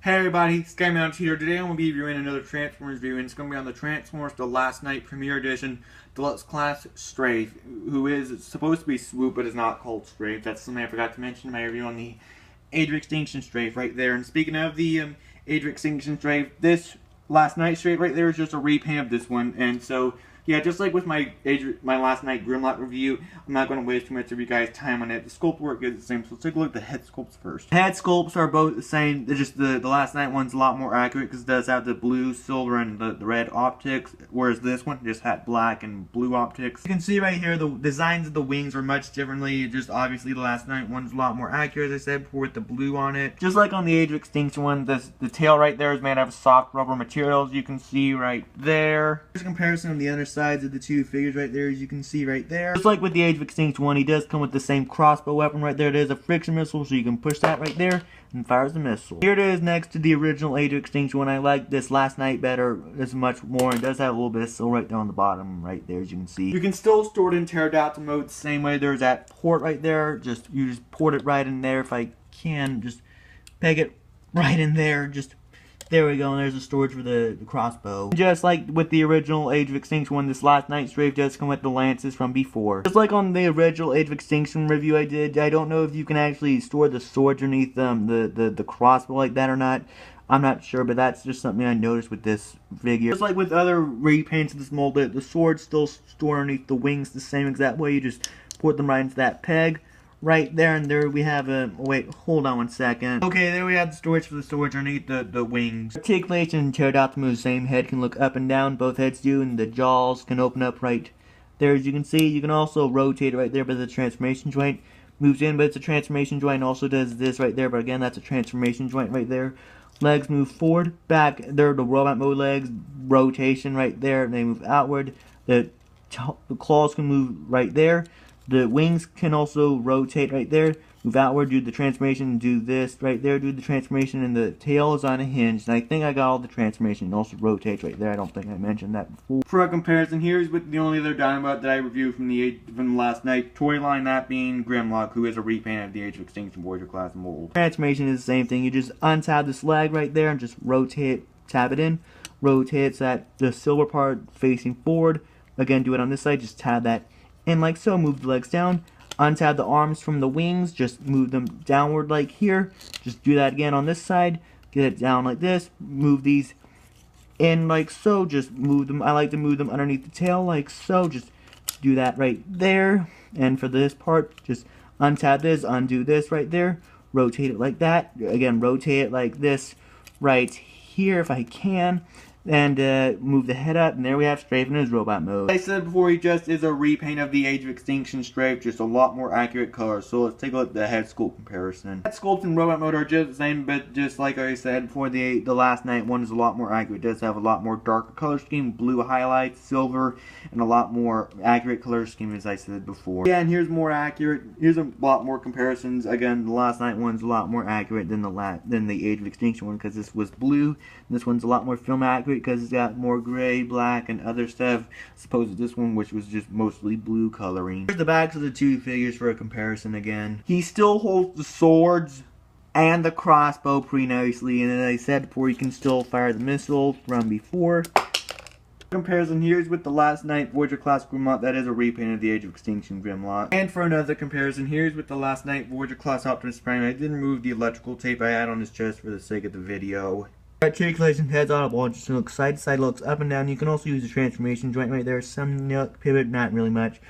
Hey everybody, SkyMount here. Today I'm going to be reviewing another Transformers review, and it's going to be on the Transformers The Last Night Premiere Edition Deluxe Class Strafe, who is supposed to be Swoop, but is not called Strafe. That's something I forgot to mention in my review on the Age of Extinction Strafe right there. And speaking of the Age of Extinction Strafe, this Last Night Strafe right there is just a repaint of this one, and so yeah, just like with my Last Night Grimlock review, I'm not going to waste too much of you guys' time on it. The sculpt work is the same, so let's take a look at the head sculpts first. Head sculpts are both the same. They're just the Last Night one's a lot more accurate because it does have the blue, silver, and the red optics, whereas this one just had black and blue optics. You can see right here the designs of the wings are much differently. Just obviously the Last Night one's a lot more accurate, as I said before, with the blue on it. Just like on the Age of Extinction one, the tail right there is made out of soft rubber materials. You can see right there. Here's a comparison on the other sides of the two figures right there, as you can see right there. Just like with the Age of Extinction one, he does come with the same crossbow weapon right there. It is a friction missile, so you can push that right there and fires the missile. Here it is next to the original Age of Extinction one. I like this Last Night better. It's much more. It does have a little bit of silver right down the bottom right there, as you can see. You can still store it in pterodactyl mode the same way. There's that port right there. You just port it right in there. If I can, just peg it right in there. There we go, and there's the storage for the crossbow. Just like with the original Age of Extinction one, this Last Night Strafe does come with the lances from before. Just like on the original Age of Extinction review I did, I don't know if you can actually store the swords underneath the crossbow like that or not. I'm not sure, but that's just something I noticed with this figure. Just like with other repaints of this mold, the swords still store underneath the wings the same exact way. You just put them right into that peg. Right there, and there we have a, wait, hold on one second. Okay, there we have the storage for the storage underneath the wings. Articulation and pterodactyl move the same. Head can look up and down, both heads do, and the jaws can open up right there, as you can see. You can also rotate it right there, but the transformation joint moves in, but it's a transformation joint, also does this right there, but again, that's a transformation joint right there. Legs move forward, back, they're the robot mode legs, rotation right there, they move outward. The claws can move right there. The wings can also rotate right there, move outward, do the transformation, do this right there, do the transformation, and the tail is on a hinge. And I think I got all the transformation. It also rotates right there. I don't think I mentioned that before. For a comparison, here's with the only other Dinobot that I reviewed from the Last Night toy line, that being Grimlock, who is a repaint of the Age of Extinction Voyager class mold. Transformation is the same thing. You just untab this leg right there and just rotate, tab it in, rotate so that the silver part facing forward. Again, do it on this side, just tab that. And like so, move the legs down, untab the arms from the wings, just move them downward like here. Just do that again on this side, get it down like this, move these in like so, just move them. I like to move them underneath the tail like so, just do that right there. And for this part, just untab this, undo this right there, rotate it like that. Again, rotate it like this right here if I can. And move the head up, and there we have Strafe in his robot mode. Like I said before, he just is a repaint of the Age of Extinction Strafe, just a lot more accurate colors. So let's take a look at the head sculpt comparison. Head sculpt and robot mode are just the same, but just like I said before, the Last Night one is a lot more accurate. It does have a lot more darker color scheme, blue highlights, silver, and a lot more accurate color scheme, as I said before. Yeah, and here's more accurate. Here's a lot more comparisons. Again, the Last Night one's a lot more accurate than the Age of Extinction one, because this was blue. This one's a lot more film accurate because it's got more gray, black, and other stuff, as opposed to this one, which was just mostly blue coloring. Here's the backs of the two figures for a comparison again. He still holds the swords and the crossbow pretty nicely, and as I said before, he can still fire the missile from before. Comparison here is with the Last Night Voyager class Grimlock, that is a repaint of the Age of Extinction Grimlock. And for another comparison, here is with the Last Night Voyager class Optimus Prime. I did remove the electrical tape I had on his chest for the sake of the video. Articulation, heads audible, just looks side to side, looks up and down. You can also use the transformation joint right there. Some pivot, not really much.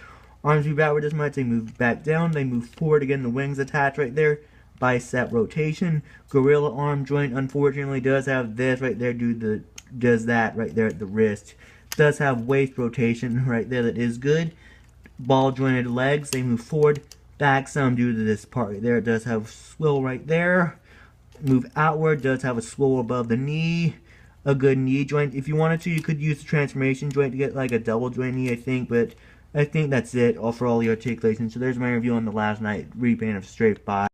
Arms move outward as much, they move back down, they move forward again, the wings attach right there. Bicep rotation. Gorilla arm joint unfortunately does have this right there, does that right there at the wrist. Does have waist rotation right there, that is good. Ball jointed legs, they move forward, back some due to this part right there. It does have swivel right there. Move outward, does have a swivel above the knee, a good knee joint. If you wanted to, you could use the transformation joint to get like a double joint knee, I think, but I think that's it all for all the articulation. So there's my review on the Last Night repaint of Strafe. Bye.